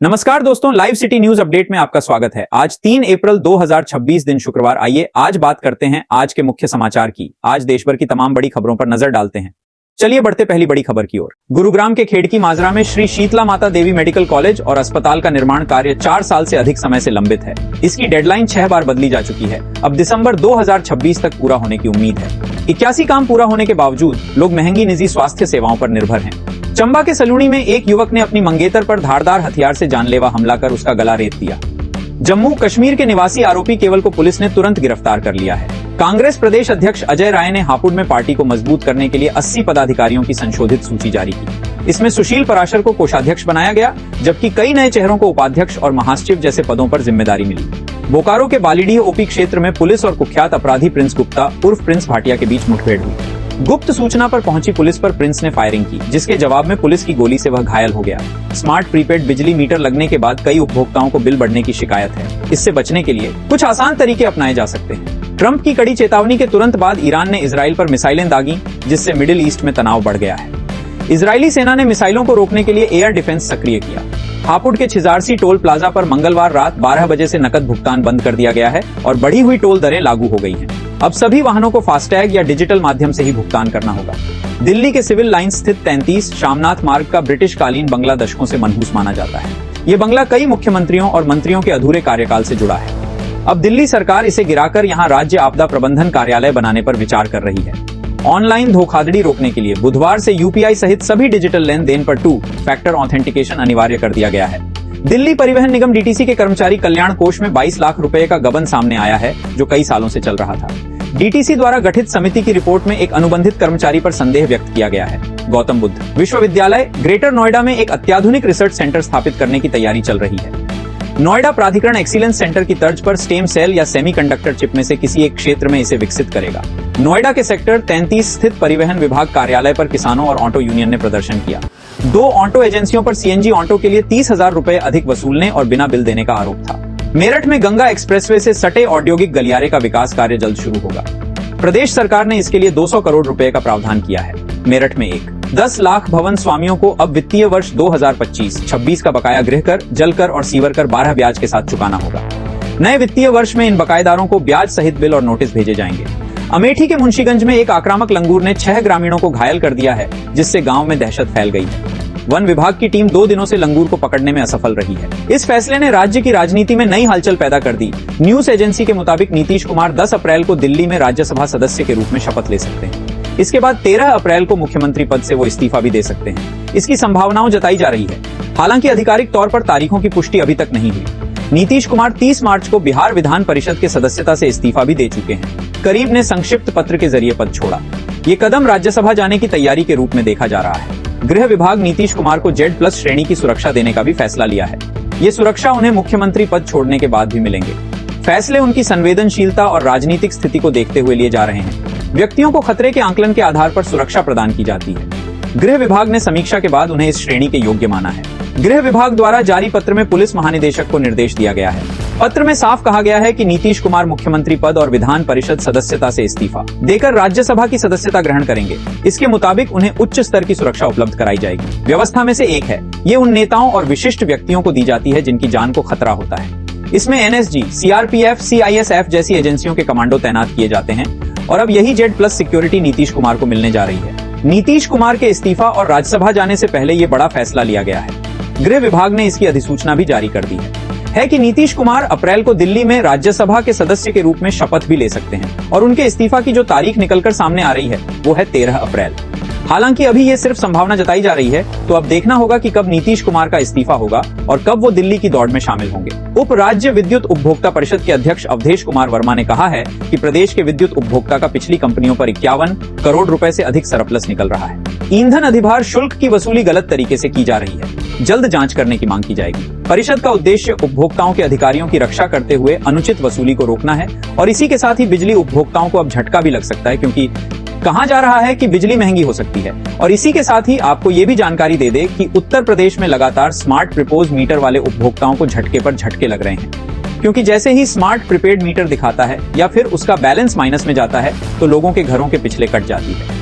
नमस्कार दोस्तों, live city news update में आपका स्वागत है। आज 3 अप्रैल 2026 दिन शुक्रवार। आइए आज बात करते हैं आज के मुख्य समाचार की। आज देश भर की तमाम बड़ी खबरों पर नजर डालते हैं। चलिए बढ़ते पहली बड़ी खबर की ओर। गुरुग्राम के खेड़की माजरा में श्री शीतला माता देवी मेडिकल कॉलेज और अस्पताल का निर्माण कार्य 4 साल से अधिक समय से लंबित है। इसकी डेडलाइन 6 बार बदली जा चुकी है। अब दिसंबर 2026 तक पूरा होने की उम्मीद है। 81 काम पूरा होने के बावजूद लोग महंगी निजी स्वास्थ्य सेवाओं पर निर्भर हैं। चंबा के सलूनी में एक युवक ने अपनी मंगेतर पर धारदार हथियार से जानलेवा हमला कर उसका गला रेत दिया। जम्मू कश्मीर के निवासी आरोपी केवल को पुलिस ने तुरंत गिरफ्तार कर लिया है। कांग्रेस प्रदेश अध्यक्ष अजय राय ने हापुड़ में पार्टी को मजबूत करने के लिए 80 पदाधिकारियों की संशोधित सूची जारी की। इसमें सुशील पराशर को कोषाध्यक्ष बनाया गया, जबकि कई नए चेहरों को उपाध्यक्ष और महासचिव जैसे पदों पर जिम्मेदारी मिली। बोकारो के बालीडीह ओपी क्षेत्र में पुलिस और कुख्यात अपराधी प्रिंस गुप्ता उर्फ प्रिंस भाटिया के बीच मुठभेड़ हुई। गुप्त सूचना पर पहुंची पुलिस पर प्रिंस ने फायरिंग की, जिसके जवाब में पुलिस की गोली से वह घायल हो गया। स्मार्ट प्रीपेड बिजली मीटर लगने के बाद कई उपभोक्ताओं को बिल बढ़ने की शिकायत है। इससे बचने के लिए कुछ आसान तरीके अपनाए जा सकते हैं। ट्रंप की कड़ी चेतावनी के तुरंत बाद ईरान ने इजराइल पर मिसाइलें दागी, जिससे मिडिल ईस्ट में तनाव बढ़ गया है। इजरायली सेना ने मिसाइलों को रोकने के लिए एयर डिफेंस सक्रिय किया। हापुड़ के छिजारसी टोल प्लाजा पर मंगलवार रात 12 बजे से नकद भुगतान बंद कर दिया गया है और बढ़ी हुई टोल दरें लागू हो गई हैं। अब सभी वाहनों को फास्टैग या डिजिटल माध्यम से ही भुगतान करना होगा। दिल्ली के सिविल लाइन स्थित 33 शामनाथ मार्ग का ब्रिटिश कालीन बंगला दशकों से मनहूस माना जाता है। ये बंगला कई मुख्यमंत्रियों और मंत्रियों के अधूरे कार्यकाल से जुड़ा है। अब दिल्ली सरकार इसे गिराकर यहाँ राज्य आपदा प्रबंधन कार्यालय बनाने पर विचार कर रही है। ऑनलाइन धोखाधड़ी रोकने के लिए बुधवार से यूपीआई सहित सभी डिजिटल लेन देन पर 2 फैक्टर ऑथेंटिकेशन अनिवार्य कर दिया गया है। दिल्ली परिवहन निगम डीटीसी के कर्मचारी कल्याण कोष में 22 लाख रुपए का गबन सामने आया है, जो कई सालों से चल रहा था। डीटीसी द्वारा गठित समिति की रिपोर्ट में एक अनुबंधित कर्मचारी पर संदेह व्यक्त किया गया है। गौतम बुद्ध विश्वविद्यालय ग्रेटर नोएडा में एक अत्याधुनिक रिसर्च सेंटर स्थापित करने की तैयारी चल रही है। नोएडा प्राधिकरण एक्सीलेंस सेंटर की तर्ज पर स्टेम सेल या सेमीकंडक्टर चिप में से किसी एक क्षेत्र में इसे विकसित करेगा। नोएडा के सेक्टर 33 स्थित परिवहन विभाग कार्यालय पर किसानों और ऑटो यूनियन ने प्रदर्शन किया। 2 ऑटो एजेंसियों पर सीएनजी ऑटो के लिए 30,000 रुपए अधिक वसूलने और बिना बिल देने का आरोप था। मेरठ में गंगा एक्सप्रेसवे से सटे औद्योगिक गलियारे का विकास कार्य जल्द शुरू होगा। प्रदेश सरकार ने इसके लिए 200 करोड़ रुपए का प्रावधान किया है। मेरठ में 10 लाख भवन स्वामियों को अब वित्तीय वर्ष 2025-26 का बकाया गृह कर, जल कर और सीवर कर 12 ब्याज के साथ चुकाना होगा। नए वित्तीय वर्ष में इन बकायेदारों को ब्याज सहित बिल और नोटिस भेजे जाएंगे। अमेठी के मुंशीगंज में एक आक्रामक लंगूर ने 6 ग्रामीणों को घायल कर दिया है, जिससे गांव में दहशत फैल गई है। वन विभाग की टीम 2 दिनों से लंगूर को पकड़ने में असफल रही है। इस फैसले ने राज्य की राजनीति में नई हलचल पैदा कर दी। न्यूज एजेंसी के मुताबिक नीतीश कुमार 10 अप्रैल को दिल्ली में राज्यसभा सदस्य के रूप में शपथ ले सकते हैं। इसके बाद 13 अप्रैल को मुख्यमंत्री पद से वो इस्तीफा भी दे सकते हैं। इसकी संभावनाओं जताई जा रही है। हालांकि आधिकारिक तौर पर तारीखों की पुष्टि अभी तक नहीं हुई। नीतीश कुमार 30 मार्च को बिहार विधान परिषद के सदस्यता से इस्तीफा भी दे चुके हैं। करीब ने संक्षिप्त पत्र के जरिए पद छोड़ा। ये कदम राज्यसभा जाने की तैयारी के रूप में देखा जा रहा है। गृह विभाग नीतीश कुमार को Z+ श्रेणी की सुरक्षा देने का भी फैसला लिया है। ये सुरक्षा उन्हें मुख्यमंत्री पद छोड़ने के बाद भी मिलेंगे। फैसले उनकी संवेदनशीलता और राजनीतिक स्थिति को देखते हुए लिए जा रहे हैं। व्यक्तियों को खतरे के आंकलन के आधार पर सुरक्षा प्रदान की जाती है। गृह विभाग ने समीक्षा के बाद उन्हें इस श्रेणी के योग्य माना है। गृह विभाग द्वारा जारी पत्र में पुलिस महानिदेशक को निर्देश दिया गया है। पत्र में साफ कहा गया है कि नीतीश कुमार मुख्यमंत्री पद और विधान परिषद सदस्यता से इस्तीफा देकर राज्यसभा की सदस्यता ग्रहण करेंगे। इसके मुताबिक उन्हें उच्च स्तर की सुरक्षा उपलब्ध कराई जाएगी। व्यवस्था में से एक है, ये उन नेताओं और विशिष्ट व्यक्तियों को दी जाती है जिनकी जान को खतरा होता है। इसमें NSG, CRPF, CISF जैसी एजेंसियों के कमांडो तैनात किए जाते हैं और अब यही Z+ सिक्योरिटी नीतीश कुमार को मिलने जा रही है। नीतीश कुमार के इस्तीफा और राज्यसभा जाने से पहले ये बड़ा फैसला लिया गया है। गृह विभाग ने इसकी अधिसूचना भी जारी कर दी है कि नीतीश कुमार अप्रैल को दिल्ली में राज्यसभा के सदस्य के रूप में शपथ भी ले सकते हैं और उनके इस्तीफा की जो तारीख निकलकर सामने आ रही है वो है 13 अप्रैल। हालांकि अभी ये सिर्फ संभावना जताई जा रही है, तो अब देखना होगा कि कब नीतीश कुमार का इस्तीफा होगा और कब वो दिल्ली की दौड़ में शामिल होंगे। उप राज्य विद्युत उपभोक्ता परिषद के अध्यक्ष अवधेश कुमार वर्मा ने कहा है कि प्रदेश के विद्युत उपभोक्ता का पिछली कंपनियों पर 51 करोड़ रुपए से अधिक सरप्लस निकल रहा है। ईंधन अधिभार शुल्क की वसूली गलत तरीके से की जा रही है, जल्द जांच करने की मांग की जाएगी। परिषद का उद्देश्य उपभोक्ताओं के अधिकारियों की रक्षा करते हुए अनुचित वसूली को रोकना है और इसी के साथ ही बिजली उपभोक्ताओं को अब झटका भी लग सकता है, क्योंकि कहा जा रहा है कि बिजली महंगी हो सकती है। और इसी के साथ ही आपको ये भी जानकारी दे दे कि उत्तर प्रदेश में लगातार स्मार्ट प्रीपोज मीटर वाले उपभोक्ताओं को झटके पर झटके लग रहे हैं, क्योंकि जैसे ही स्मार्ट प्रीपेड मीटर दिखाता है या फिर उसका बैलेंस माइनस में जाता है तो लोगों के घरों के पिछले कट जाती है।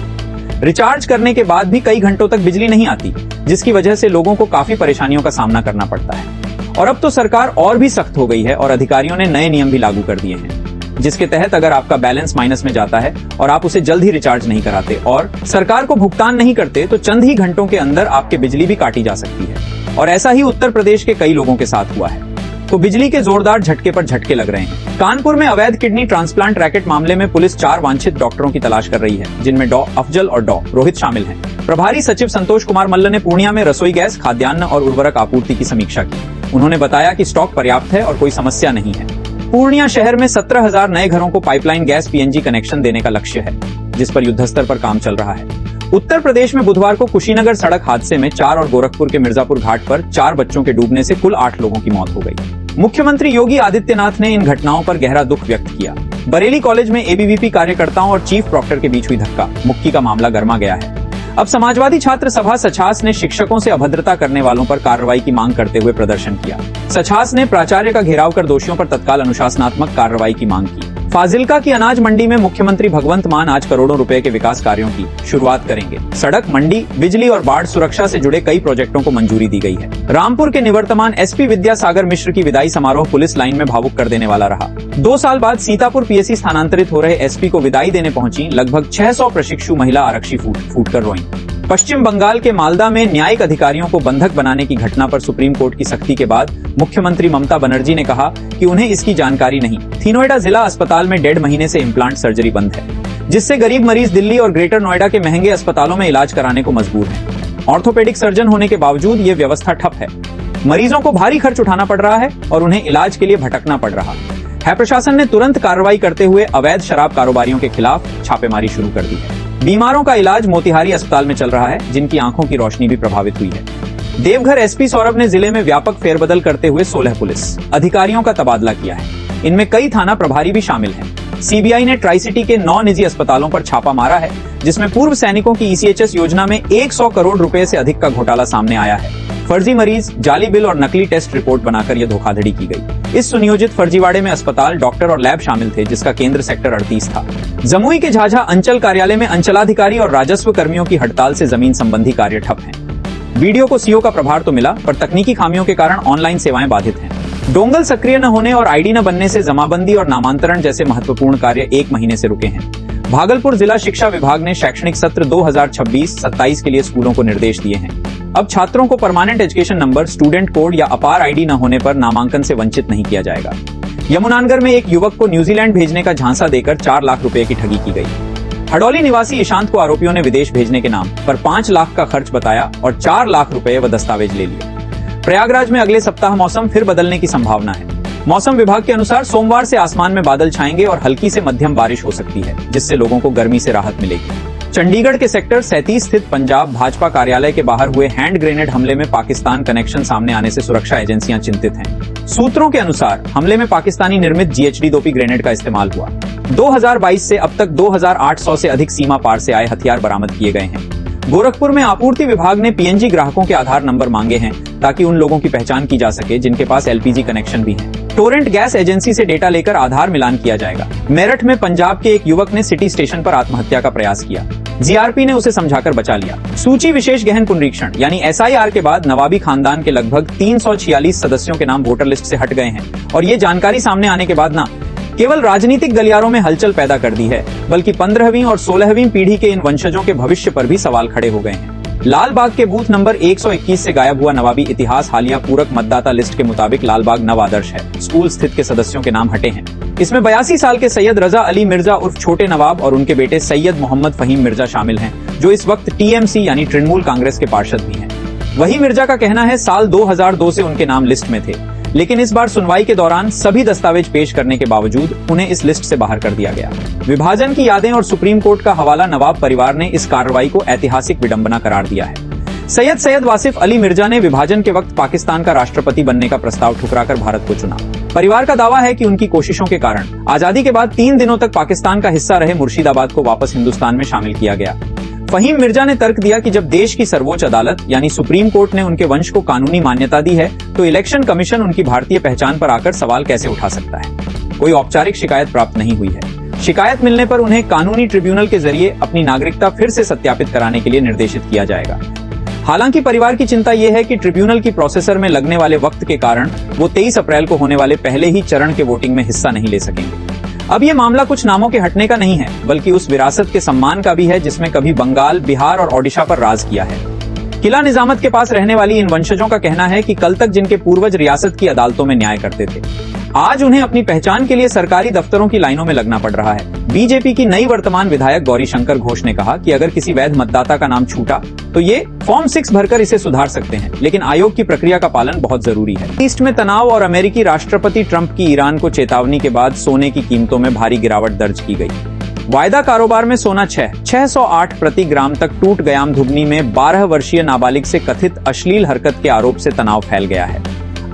रिचार्ज करने के बाद भी कई घंटों तक बिजली नहीं आती, जिसकी वजह से लोगों को काफी परेशानियों का सामना करना पड़ता है। और अब तो सरकार और भी सख्त हो गई है और अधिकारियों ने नए नियम भी लागू कर दिए हैं, जिसके तहत अगर आपका बैलेंस माइनस में जाता है और आप उसे जल्द ही रिचार्ज नहीं कराते और सरकार को भुगतान नहीं करते तो चंद ही घंटों के अंदर आपके बिजली भी काटी जा सकती है। और ऐसा ही उत्तर प्रदेश के कई लोगों के साथ हुआ है। तो बिजली के जोरदार झटके पर झटके लग रहे हैं। कानपुर में अवैध किडनी ट्रांसप्लांट रैकेट मामले में पुलिस 4 वांछित डॉक्टरों की तलाश कर रही है, जिनमें डॉ अफजल और डॉ रोहित शामिल हैं। प्रभारी सचिव संतोष कुमार मल्ल ने पूर्णिया में रसोई गैस, खाद्यान्न और उर्वरक आपूर्ति की समीक्षा की। उन्होंने बताया कि स्टॉक पर्याप्त है और कोई समस्या नहीं है। पूर्णिया शहर में 17,000 नए घरों को पाइपलाइन गैस पीएनजी कनेक्शन देने का लक्ष्य है, जिस पर युद्धस्तर पर काम चल रहा है। उत्तर प्रदेश में बुधवार को कुशीनगर सड़क हादसे में 4 और गोरखपुर के मिर्जापुर घाट पर 4 बच्चों के डूबने से कुल 8 लोगों की मौत हो गई। मुख्यमंत्री योगी आदित्यनाथ ने इन घटनाओं पर गहरा दुख व्यक्त किया। बरेली कॉलेज में एबीवीपी कार्यकर्ताओं और चीफ प्रॉक्टर के बीच हुई धक्का मुक्की का मामला गर्मा गया है। अब समाजवादी छात्र सभा सछास ने शिक्षकों से अभद्रता करने वालों पर कार्रवाई की मांग करते हुए प्रदर्शन किया। सछास ने प्राचार्य का घेराव कर दोषियों पर तत्काल अनुशासनात्मक कार्रवाई की मांग की। फाजिल्का की अनाज मंडी में मुख्यमंत्री भगवंत मान आज करोड़ों रुपए के विकास कार्यों की शुरुआत करेंगे। सड़क, मंडी, बिजली और बाढ़ सुरक्षा से जुड़े कई प्रोजेक्टों को मंजूरी दी गई है। रामपुर के निवर्तमान एसपी विद्यासागर मिश्र की विदाई समारोह पुलिस लाइन में भावुक कर देने वाला रहा। 2 साल बाद सीतापुर पीएससी स्थानांतरित हो रहे एसपी को विदाई देने पहुंची लगभग 600 प्रशिक्षु महिला आरक्षी फूट कर रोईं। पश्चिम बंगाल के मालदा में न्यायिक अधिकारियों को बंधक बनाने की घटना पर सुप्रीम कोर्ट की सख्ती के बाद मुख्यमंत्री ममता बनर्जी ने कहा कि उन्हें इसकी जानकारी नहीं थी। नोएडा जिला अस्पताल में 1.5 महीने से इम्प्लांट सर्जरी बंद है, जिससे गरीब मरीज दिल्ली और ग्रेटर नोएडा के महंगे अस्पतालों में इलाज कराने को मजबूर हैं। ऑर्थोपेडिक सर्जन होने के बावजूद ये व्यवस्था ठप है। मरीजों को भारी खर्च उठाना पड़ रहा है और उन्हें इलाज के लिए भटकना पड़ रहा है। प्रशासन ने तुरंत कार्रवाई करते हुए अवैध शराब कारोबारियों के खिलाफ छापेमारी शुरू कर दी है। बीमारों का इलाज मोतिहारी अस्पताल में चल रहा है, जिनकी आंखों की रोशनी भी प्रभावित हुई है। देवघर एसपी सौरभ ने जिले में व्यापक फेरबदल करते हुए 16 पुलिस अधिकारियों का तबादला किया है। इनमें कई थाना प्रभारी भी शामिल हैं। सीबीआई ने ट्राई सिटी के 9 निजी अस्पतालों पर छापा मारा है, जिसमें पूर्व सैनिकों की ईसीएचएस योजना में 100 करोड़ रुपए से अधिक का घोटाला सामने आया है। फर्जी मरीज, जाली बिल और नकली टेस्ट रिपोर्ट बनाकर यह धोखाधड़ी की गई। इस सुनियोजित फर्जीवाड़े में अस्पताल, डॉक्टर और लैब शामिल थे, जिसका केंद्र सेक्टर 38 था। जमुई के झाझा अंचल कार्यालय में अंचलाधिकारी और राजस्व कर्मियों की हड़ताल से जमीन संबंधी कार्य ठप हैं। वीडियो को सीओ का प्रभार तो मिला, पर तकनीकी खामियों के कारण ऑनलाइन सेवाएं बाधित हैं। डोंगल सक्रिय न होने और आईडी न बनने से जमाबंदी और नामांतरण जैसे महत्वपूर्ण कार्य 1 महीने से रुके हैं। भागलपुर जिला शिक्षा विभाग ने शैक्षणिक सत्र 2026-27 के लिए स्कूलों को निर्देश दिए हैं। अब छात्रों को permanent education number, student code या अपार आईडी न होने पर नामांकन से वंचित नहीं किया जाएगा। यमुनानगर में एक युवक को न्यूजीलैंड भेजने का झांसा देकर 4 लाख रुपए की ठगी की गई। हडौली निवासी ईशांत को आरोपियों ने विदेश भेजने के नाम पर 5 लाख का खर्च बताया और 4 लाख रुपए व दस्तावेज ले लिए। प्रयागराज में अगले सप्ताह मौसम फिर बदलने की संभावना है। मौसम विभाग के अनुसार सोमवार से आसमान में बादल छाएंगे और हल्की से मध्यम बारिश हो सकती है, जिससे लोगों को गर्मी से राहत मिलेगी। चंडीगढ़ के सेक्टर 37 स्थित पंजाब भाजपा कार्यालय के बाहर हुए हैंड ग्रेनेड हमले में पाकिस्तान कनेक्शन सामने आने से सुरक्षा एजेंसियां चिंतित हैं। सूत्रों के अनुसार हमले में पाकिस्तानी निर्मित GHD-2P ग्रेनेड का इस्तेमाल हुआ। 2022 से अब तक 2800 से अधिक सीमा पार से आए हथियार बरामद किए गए हैं। गोरखपुर में आपूर्ति विभाग ने पीएनजी ग्राहकों के आधार नंबर मांगे हैं, ताकि उन लोगों की पहचान की जा सके जिनके पास एलपीजी कनेक्शन भी है। टोरेंट गैस एजेंसी से डेटा लेकर आधार मिलान किया जाएगा। मेरठ में पंजाब के एक युवक ने सिटी स्टेशन पर आत्महत्या का प्रयास किया। जीआरपी ने उसे समझाकर बचा लिया। सूची विशेष गहन पुनरीक्षण यानी SIR के बाद नवाबी खानदान के लगभग 346 सदस्यों के नाम वोटर लिस्ट से हट गए हैं और ये जानकारी सामने आने के बाद न केवल राजनीतिक गलियारों में हलचल पैदा कर दी है, बल्कि 15वीं और 16वीं पीढ़ी के इन वंशजों के भविष्य पर भी सवाल खड़े हो गए हैं। लालबाग के बूथ नंबर 121 से गायब हुआ नवाबी इतिहास हालिया पूरक मतदाता लिस्ट के मुताबिक लालबाग नव आदर्श है। स्कूल स्थित के सदस्यों के नाम हटे हैं। इसमें 82 साल के सैयद रजा अली मिर्जा उर्फ छोटे नवाब और उनके बेटे सैयद मोहम्मद फहीम मिर्जा शामिल हैं, जो इस वक्त TMC यानी तृणमूल कांग्रेस के पार्षद भी हैं। वही मिर्जा का कहना है साल 2002 से उनके नाम लिस्ट में थे, लेकिन इस बार सुनवाई के दौरान सभी दस्तावेज पेश करने के बावजूद उन्हें इस लिस्ट से बाहर कर दिया गया। विभाजन की यादें और सुप्रीम कोर्ट का हवाला नवाब परिवार ने इस कार्रवाई को ऐतिहासिक विडंबना करार दिया है। सैयद वासिफ अली मिर्जा ने विभाजन के वक्त पाकिस्तान का राष्ट्रपति बनने का प्रस्ताव ठुकराकर भारत को चुना। परिवार का दावा है कि उनकी कोशिशों के कारण आजादी के बाद 3 दिनों तक पाकिस्तान का हिस्सा रहे मुर्शिदाबाद को वापस हिंदुस्तान में शामिल किया गया। फहीम मिर्जा ने तर्क दिया कि जब देश की सर्वोच्च अदालत यानी सुप्रीम कोर्ट ने उनके वंश को कानूनी मान्यता दी है, तो इलेक्शन कमीशन उनकी भारतीय पहचान पर आकर सवाल कैसे उठा सकता है। कोई औपचारिक शिकायत प्राप्त नहीं हुई है। शिकायत मिलने पर उन्हें कानूनी ट्रिब्यूनल के जरिए अपनी नागरिकता फिर से सत्यापित कराने के लिए निर्देशित किया जाएगा। हालांकि परिवार की चिंता यह है कि ट्रिब्यूनल की प्रोसेसर में लगने वाले वक्त के कारण वो 23 अप्रैल को होने वाले पहले ही चरण के वोटिंग में हिस्सा नहीं ले सकेंगे। अब ये मामला कुछ नामों के हटने का नहीं है, बल्कि उस विरासत के सम्मान का भी है जिसमें कभी बंगाल, बिहार और ओडिशा पर राज किया है। किला निजामत के पास रहने वाली इन वंशजों का कहना है कि कल तक जिनके पूर्वज रियासत की अदालतों में न्याय करते थे, आज उन्हें अपनी पहचान के लिए सरकारी दफ्तरों की लाइनों में लगना पड़ रहा है। बीजेपी की नई वर्तमान विधायक गौरी शंकर घोष ने कहा कि अगर किसी वैध मतदाता का नाम छूटा तो ये फॉर्म 6 भरकर इसे सुधार सकते हैं, लेकिन आयोग की प्रक्रिया का पालन बहुत जरूरी है। ईस्ट में तनाव और अमेरिकी राष्ट्रपति ट्रंप की ईरान को चेतावनी के बाद सोने की कीमतों में भारी गिरावट दर्ज की गई। वायदा कारोबार में सोना 608 प्रति ग्राम तक टूट गया। धुबनी में 12 वर्षीय नाबालिग से कथित अश्लील हरकत के आरोप से तनाव फैल गया है।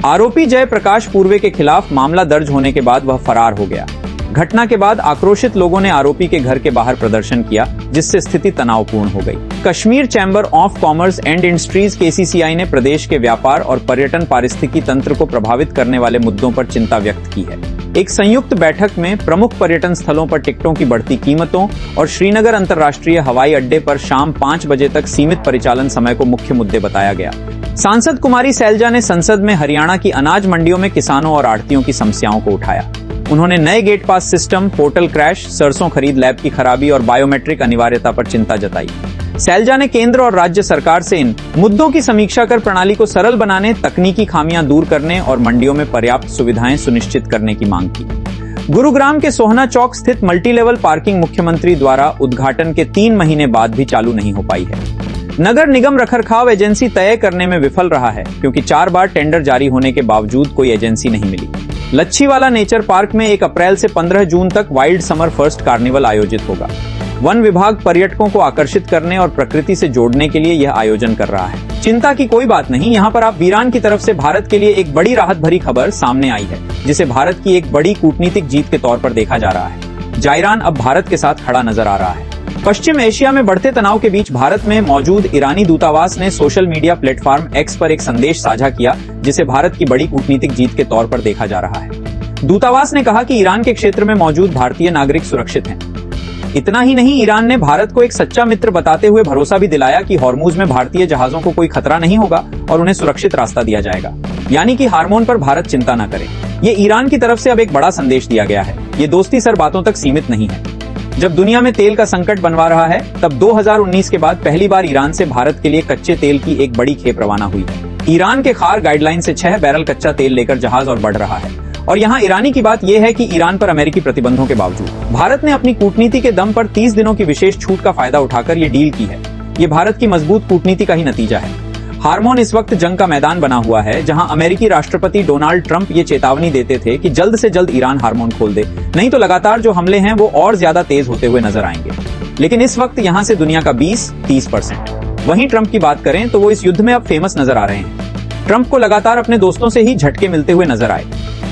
आरोपी जय प्रकाश पूर्वे के खिलाफ मामला दर्ज होने के बाद वह फरार हो गया। घटना के बाद आक्रोशित लोगों ने आरोपी के घर के बाहर प्रदर्शन किया, जिससे स्थिति तनावपूर्ण हो गई। Kashmir chamber of commerce and industries KCCI ने प्रदेश के व्यापार और पर्यटन पारिस्थितिकी तंत्र को प्रभावित करने वाले मुद्दों पर चिंता व्यक्त की है। एक संयुक्त बैठक में प्रमुख पर्यटन स्थलों पर टिकटों की बढ़ती कीमतों और श्रीनगर अंतर्राष्ट्रीय हवाई अड्डे पर शाम 5 बजे तक सीमित परिचालन समय को मुख्य मुद्दे बताया गया। सांसद कुमारी सैलजा ने संसद में हरियाणा की अनाज मंडियों में किसानों और आढ़तियों की समस्याओं को उठाया। उन्होंने नए गेट पास सिस्टम, पोर्टल क्रैश, सरसों खरीद लैब की खराबी और बायोमेट्रिक अनिवार्यता पर चिंता जताई। सैलजा ने केंद्र और राज्य सरकार से इन मुद्दों की समीक्षा कर प्रणाली को सरल बनाने, तकनीकी खामियां दूर करने और मंडियों में पर्याप्त सुविधाएं सुनिश्चित करने की मांग की। गुरुग्राम के सोहना चौक स्थित मल्टीलेवल पार्किंग मुख्यमंत्री द्वारा उद्घाटन के 3 महीने बाद भी चालू नहीं हो पाई है। नगर निगम रखरखाव एजेंसी तय करने में विफल रहा है, क्योंकि 4 बार टेंडर जारी होने के बावजूद कोई एजेंसी नहीं मिली। लच्छीवाला नेचर पार्क में 1 अप्रैल से 15 जून तक वाइल्ड समर फर्स्ट कार्निवल आयोजित होगा। वन विभाग पर्यटकों को आकर्षित करने और प्रकृति से जोड़ने के लिए यह आयोजन कर रहा है। चिंता की कोई बात नहीं, यहाँ पर आप ईरान की तरफ से भारत के लिए एक बड़ी राहत भरी खबर सामने आई है, जिसे भारत की एक बड़ी कूटनीतिक जीत के तौर पर देखा जा रहा है। जायरान अब भारत के साथ खड़ा नजर आ रहा है। पश्चिम एशिया में बढ़ते तनाव के बीच भारत में मौजूद ईरानी दूतावास ने सोशल मीडिया प्लेटफॉर्म X पर एक संदेश साझा किया, जिसे भारत की बड़ी कूटनीतिक जीत के तौर पर देखा जा रहा है। दूतावास ने कहा कि ईरान के क्षेत्र में मौजूद भारतीय नागरिक सुरक्षित हैं। इतना ही नहीं, ईरान ने भारत को एक सच्चा मित्र बताते हुए भरोसा भी दिलाया कि हॉर्मुज में भारतीय जहाजों को कोई खतरा नहीं होगा और उन्हें सुरक्षित रास्ता दिया जाएगा, यानी कि हार्मोन पर भारत चिंता न करे। ये ईरान की तरफ से अब एक बड़ा संदेश दिया गया है। ये दोस्ती सिर्फ बातों तक सीमित नहीं है। जब दुनिया में तेल का संकट बनवा रहा है, तब 2019 के बाद पहली बार ईरान से भारत के लिए कच्चे तेल की एक बड़ी खेप रवाना हुई है। ईरान के खार गाइडलाइन से 6 बैरल कच्चा तेल लेकर जहाज और बढ़ रहा है। और यहाँ ईरानी की बात यह है कि ईरान पर अमेरिकी प्रतिबंधों के बावजूद भारत ने अपनी कूटनीति के दम पर 30 दिनों की विशेष छूट का फायदा उठाकर ये डील की है। ये भारत की मजबूत कूटनीति का ही नतीजा है। हार्मोन इस वक्त जंग का मैदान बना हुआ है, जहां अमेरिकी राष्ट्रपति डोनाल्ड ट्रंप ये चेतावनी देते थे कि जल्द से जल्द ईरान हार्मोन खोल दे, नहीं तो लगातार जो हमले हैं वो और ज्यादा तेज होते हुए नजर आएंगे। लेकिन इस वक्त यहां से दुनिया का 20-30%। वहीं ट्रंप की बात करें तो वो इस युद्ध में अब फेमस नजर आ रहे हैं। ट्रंप को लगातार अपने दोस्तों से ही झटके मिलते हुए नजर आए।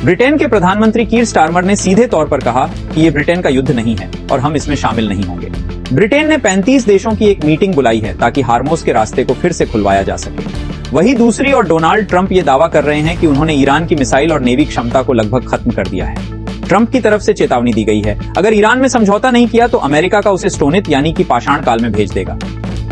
ब्रिटेन के प्रधानमंत्री कीर स्टारमर ने सीधे तौर पर कहा कि ये ब्रिटेन का युद्ध नहीं है और हम इसमें शामिल नहीं होंगे। ब्रिटेन ने 35 देशों की एक मीटिंग बुलाई है ताकि हार्मोज के रास्ते को फिर से खुलवाया जा सके। वहीं दूसरी ओर डोनाल्ड ट्रंप ये दावा कर रहे हैं कि उन्होंने ईरान की मिसाइल और नेवी क्षमता को लगभग खत्म कर दिया है। ट्रंप की तरफ से चेतावनी दी गई है, अगर ईरान में समझौता नहीं किया तो अमेरिका का उसे स्टोनित यानी कि पाषाण काल में भेज देगा।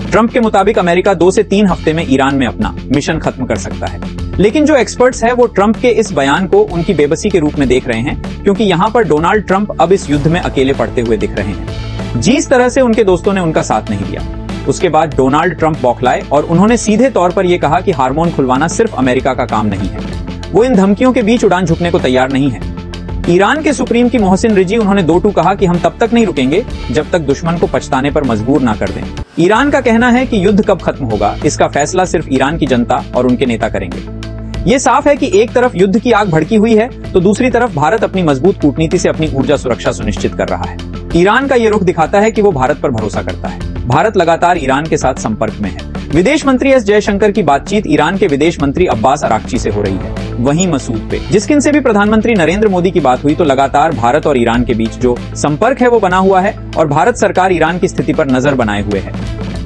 ट्रंप के मुताबिक अमेरिका 2 से 3 हफ्ते में ईरान में अपना मिशन खत्म कर सकता है। लेकिन जो एक्सपर्ट्स हैं वो ट्रंप के इस बयान को उनकी बेबसी के रूप में देख रहे हैं, क्योंकि यहाँ पर डोनाल्ड ट्रंप अब इस युद्ध में अकेले पड़ते हुए दिख रहे हैं। जिस तरह से उनके दोस्तों ने उनका साथ नहीं दिया, उसके बाद डोनाल्ड ट्रंप बौखलाए और उन्होंने सीधे तौर पर यह कहा कि हार्मोन खुलवाना सिर्फ अमेरिका का काम नहीं है। वो इन धमकियों के बीच उड़ान झुकने को तैयार नहीं है। ईरान के सुप्रीम की मोहसिन रिजी उन्होंने 2 कहा कि हम तब तक नहीं रुकेंगे जब तक दुश्मन को पछताने पर मजबूर ना कर दें। ईरान का कहना है कि युद्ध कब खत्म होगा, इसका फैसला सिर्फ ईरान की जनता और उनके नेता करेंगे। ये साफ है कि एक तरफ युद्ध की आग भड़की हुई है तो दूसरी तरफ भारत अपनी मजबूत कूटनीति से अपनी ऊर्जा सुरक्षा सुनिश्चित कर रहा है। ईरान का ये रुख दिखाता है कि वो भारत पर भरोसा करता है। भारत लगातार ईरान के साथ संपर्क में है। विदेश मंत्री एस जयशंकर की बातचीत ईरान के विदेश मंत्री अब्बास अराक्ची से हो रही है। वहीं मसूद पे जिसकिन से भी प्रधानमंत्री नरेंद्र मोदी की बात हुई तो लगातार भारत और ईरान के बीच जो संपर्क है वो बना हुआ है और भारत सरकार ईरान की स्थिति पर नजर बनाए हुए है।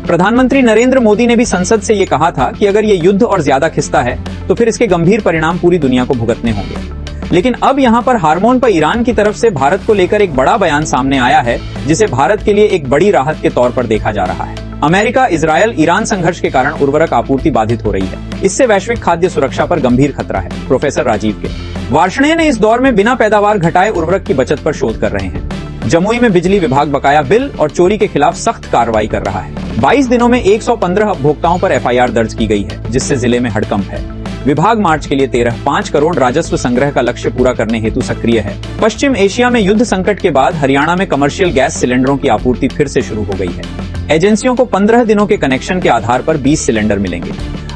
प्रधानमंत्री नरेंद्र मोदी ने भी संसद से ये कहा था कि अगर ये युद्ध और ज्यादा खिंचता है तो फिर इसके गंभीर परिणाम पूरी दुनिया को भुगतने होंगे। लेकिन अब यहाँ पर हार्मोन पर ईरान की तरफ से भारत को लेकर एक बड़ा बयान सामने आया है, जिसे भारत के लिए एक बड़ी राहत के तौर पर देखा जा रहा है। अमेरिका, इजरायल, ईरान संघर्ष के कारण उर्वरक आपूर्ति बाधित हो रही है। इससे वैश्विक खाद्य सुरक्षा पर गंभीर खतरा है। प्रोफेसर राजीव के वार्ष्णेय ने इस दौर में बिना पैदावार घटाए उर्वरक की बचत पर शोध कर रहे हैं। जमुई में बिजली विभाग बकाया बिल और चोरी के खिलाफ सख्त कार्रवाई कर रहा है। 22 दिनों में 115 उपभोक्ताओं पर एफआईआर दर्ज की गई है, जिससे जिले में हड़कंप है। विभाग मार्च के लिए 5 करोड़ राजस्व संग्रह का लक्ष्य पूरा करने हेतु सक्रिय है। पश्चिम एशिया में युद्ध संकट के बाद हरियाणा में कमर्शियल गैस सिलेंडरों की आपूर्ति फिर से शुरू हो गई है। एजेंसियों को 15 दिनों के कनेक्शन के आधार पर 20 सिलेंडर मिलेंगे।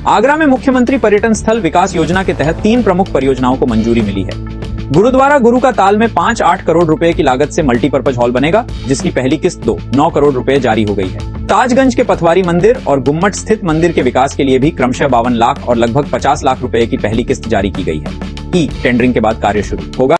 आगरा में मुख्यमंत्री पर्यटन स्थल विकास योजना के तहत 3 प्रमुख परियोजनाओं को मंजूरी मिली है। गुरुद्वारा गुरु का ताल में 5-8 करोड़ रुपए की लागत से मल्टीपर्पज हॉल बनेगा, जिसकी पहली किस्त 9 करोड़ रुपए जारी हो गई है। ताजगंज के पथवारी मंदिर और गुम्मट स्थित मंदिर के विकास के लिए भी क्रमशः 52 लाख और लगभग 50 लाख रुपए की पहली किस्त जारी की गई है। टेंडरिंग के बाद कार्य शुरू होगा।